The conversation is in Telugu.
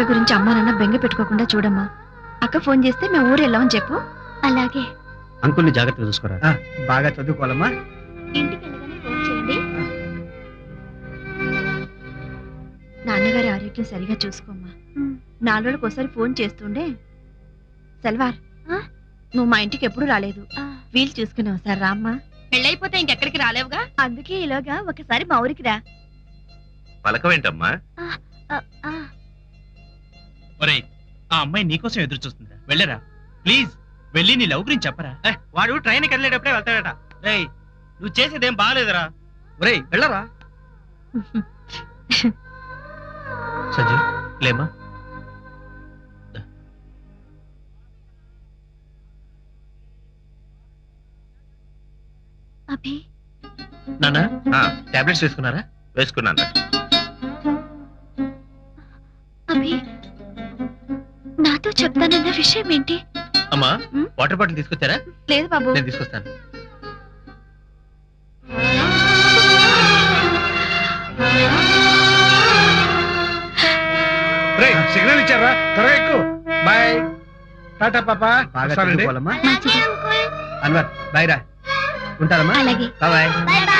గురించి అమ్మా నాన్న బెంగ పెట్టుకోకుండా చూడమ్మా. అక్క ఫోన్ చేస్తే మేము ఊరు వెళ్ళామని చెప్పు. అలాగే. అంకుల్ని జాగ్రత్తగా చూసుకోరా. బాగా చదువుకోవాలమ్మా. ఇంటికి వెళ్ళగానే ఫోన్ చేయండి. నాన్నగారి ఆరోగ్యం సరిగా చూసుకోమ్మా. 4 రోజులకు ఒకసారి ఫోన్ చేస్తుండే. సెల్వార్, నువ్వు మా ఇంటికి ఎప్పుడు రాలేదు. వీలు చూసుకుని ఒకసారి రామ్మా. పెళ్ళైపోతే ఇంకెక్కడికి రాలేవుగా, అందుకే ఇలాగా ఒకసారి మా ఊరికి రా. పలకవేంటమ్మా? ఒరేయ్, ఆ అమ్మాయి నీకోసం ఎదురు చూస్తుందా? వెళ్ళరా ప్లీజ్. వెళ్ళి నీ లవ్ గురించి చెప్పరా. వాడు ట్రైన్ వెళ్ళేటప్పుడే వెళ్తాడట. రేయ్, నువ్వు చేసేదేం బాగాలేదురా. ఒరేయ్ వెళ్ళరా. సంజయ్ లేమా. అభి, నాన్న టాబ్లెట్స్ వేసుకున్నారా? వేసుకున్నాను. అభి, నాతో చెప్తానన్న విషయం ఏంటి? అమ్మా, వాటర్ బాటిల్ తీసుకొచ్చారా? లేదు బాబు. నేను తీసుకొస్తాను. సిగ్నల్ ఇచ్చారా? త్వరగా ఎక్కువ. బాయ్, టాటా పాపా. బాగా చదువుకోవాలమ్మా. మంచిది. అన్వర్ బాయ్ రా. ఉంటారమ్మా. అలాగే. బాయ్. Bye bye.